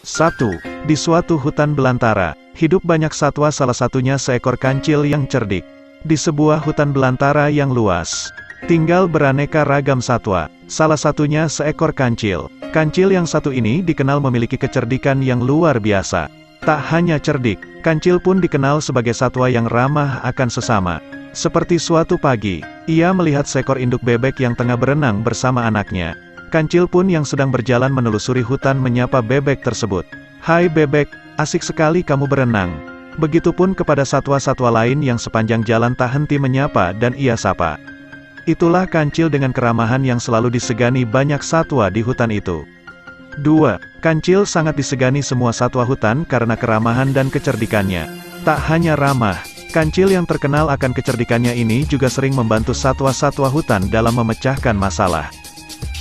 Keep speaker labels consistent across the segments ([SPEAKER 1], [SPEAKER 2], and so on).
[SPEAKER 1] 1. Di suatu hutan belantara, hidup banyak satwa, salah satunya seekor kancil yang cerdik. Di sebuah hutan belantara yang luas, tinggal beraneka ragam satwa, salah satunya seekor kancil. Kancil yang satu ini dikenal memiliki kecerdikan yang luar biasa. Tak hanya cerdik, kancil pun dikenal sebagai satwa yang ramah akan sesama. Seperti suatu pagi, ia melihat seekor induk bebek yang tengah berenang bersama anaknya. Kancil pun yang sedang berjalan menelusuri hutan menyapa bebek tersebut. "Hai bebek, asik sekali kamu berenang." Begitupun kepada satwa-satwa lain yang sepanjang jalan tak henti menyapa dan ia sapa. Itulah kancil dengan keramahan yang selalu disegani banyak satwa di hutan itu. 2. Kancil sangat disegani semua satwa hutan karena keramahan dan kecerdikannya. Tak hanya ramah, kancil yang terkenal akan kecerdikannya ini juga sering membantu satwa-satwa hutan dalam memecahkan masalah.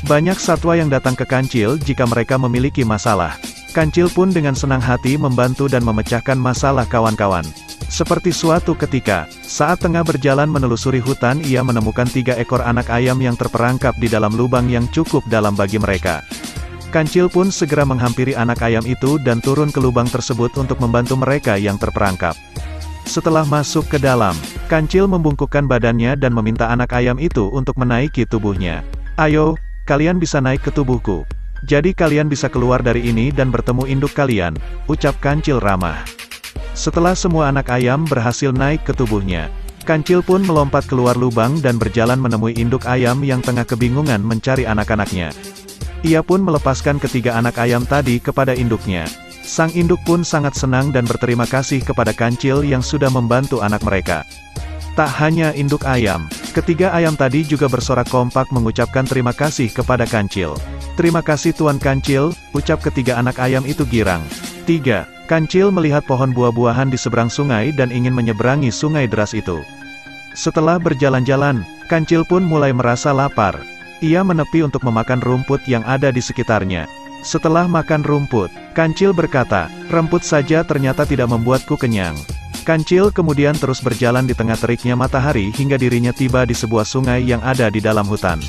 [SPEAKER 1] Banyak satwa yang datang ke kancil jika mereka memiliki masalah. Kancil pun dengan senang hati membantu dan memecahkan masalah kawan-kawan. Seperti suatu ketika, saat tengah berjalan menelusuri hutan, ia menemukan 3 ekor anak ayam yang terperangkap di dalam lubang yang cukup dalam bagi mereka. Kancil pun segera menghampiri anak ayam itu dan turun ke lubang tersebut untuk membantu mereka yang terperangkap. Setelah masuk ke dalam, kancil membungkukkan badannya dan meminta anak ayam itu untuk menaiki tubuhnya. "Ayo, kalian bisa naik ke tubuhku. Jadi kalian bisa keluar dari ini dan bertemu induk kalian," ucap kancil ramah. Setelah semua anak ayam berhasil naik ke tubuhnya, kancil pun melompat keluar lubang dan berjalan menemui induk ayam yang tengah kebingungan mencari anak-anaknya. Ia pun melepaskan ketiga anak ayam tadi kepada induknya. Sang induk pun sangat senang dan berterima kasih kepada kancil yang sudah membantu anak mereka. Tak hanya induk ayam, ketiga ayam tadi juga bersorak kompak mengucapkan terima kasih kepada kancil. "Terima kasih Tuan Kancil," ucap ketiga anak ayam itu girang. 3. Kancil melihat pohon buah-buahan di seberang sungai dan ingin menyeberangi sungai deras itu. Setelah berjalan-jalan, kancil pun mulai merasa lapar. Ia menepi untuk memakan rumput yang ada di sekitarnya. Setelah makan rumput, kancil berkata, "Rumput saja ternyata tidak membuatku kenyang." Kancil kemudian terus berjalan di tengah teriknya matahari hingga dirinya tiba di sebuah sungai yang ada di dalam hutan.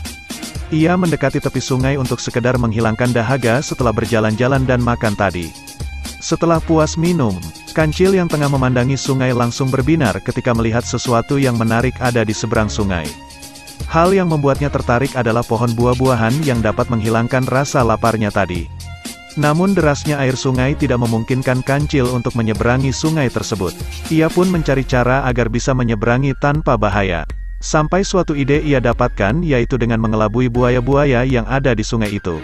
[SPEAKER 1] Ia mendekati tepi sungai untuk sekedar menghilangkan dahaga setelah berjalan-jalan dan makan tadi. Setelah puas minum, kancil yang tengah memandangi sungai langsung berbinar ketika melihat sesuatu yang menarik ada di seberang sungai. Hal yang membuatnya tertarik adalah pohon buah-buahan yang dapat menghilangkan rasa laparnya tadi. Namun derasnya air sungai tidak memungkinkan kancil untuk menyeberangi sungai tersebut. Ia pun mencari cara agar bisa menyeberangi tanpa bahaya. Sampai suatu ide ia dapatkan, yaitu dengan mengelabui buaya-buaya yang ada di sungai itu.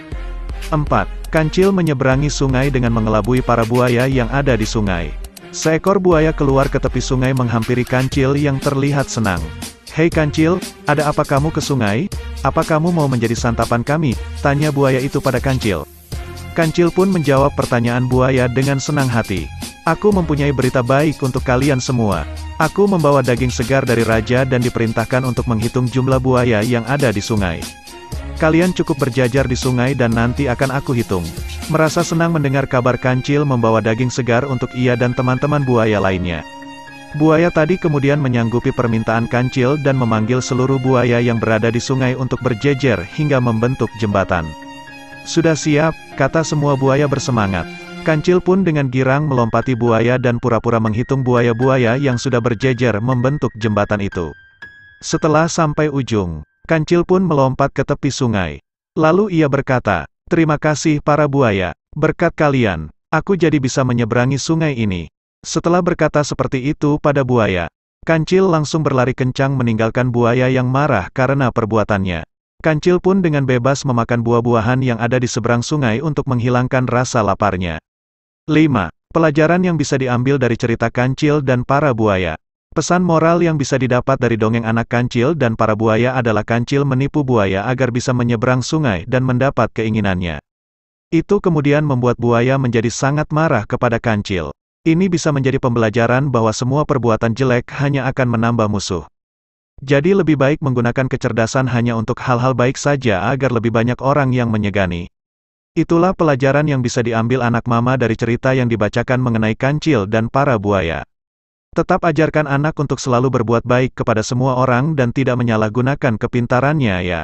[SPEAKER 1] 4. Kancil menyeberangi sungai dengan mengelabui para buaya yang ada di sungai. Seekor buaya keluar ke tepi sungai menghampiri kancil yang terlihat senang. "Hei kancil, ada apa kamu ke sungai? Apa kamu mau menjadi santapan kami?" tanya buaya itu pada kancil. Kancil pun menjawab pertanyaan buaya dengan senang hati. "Aku mempunyai berita baik untuk kalian semua. Aku membawa daging segar dari raja dan diperintahkan untuk menghitung jumlah buaya yang ada di sungai. Kalian cukup berjajar di sungai dan nanti akan aku hitung." Merasa senang mendengar kabar kancil membawa daging segar untuk ia dan teman-teman buaya lainnya. Buaya tadi kemudian menyanggupi permintaan kancil dan memanggil seluruh buaya yang berada di sungai untuk berjejer hingga membentuk jembatan. "Sudah siap," kata semua buaya bersemangat. Kancil pun dengan girang melompati buaya dan pura-pura menghitung buaya-buaya yang sudah berjejer membentuk jembatan itu. Setelah sampai ujung, kancil pun melompat ke tepi sungai. Lalu ia berkata, "Terima kasih para buaya, berkat kalian, aku jadi bisa menyeberangi sungai ini." Setelah berkata seperti itu pada buaya, kancil langsung berlari kencang meninggalkan buaya yang marah karena perbuatannya. Kancil pun dengan bebas memakan buah-buahan yang ada di seberang sungai untuk menghilangkan rasa laparnya. 5. Pelajaran yang bisa diambil dari cerita kancil dan para buaya. Pesan moral yang bisa didapat dari dongeng anak kancil dan para buaya adalah kancil menipu buaya agar bisa menyeberang sungai dan mendapat keinginannya. Itu kemudian membuat buaya menjadi sangat marah kepada kancil. Ini bisa menjadi pembelajaran bahwa semua perbuatan jelek hanya akan menambah musuh. Jadi lebih baik menggunakan kecerdasan hanya untuk hal-hal baik saja agar lebih banyak orang yang menyegani. Itulah pelajaran yang bisa diambil anak mama dari cerita yang dibacakan mengenai kancil dan para buaya. Tetap ajarkan anak untuk selalu berbuat baik kepada semua orang dan tidak menyalahgunakan kepintarannya ya.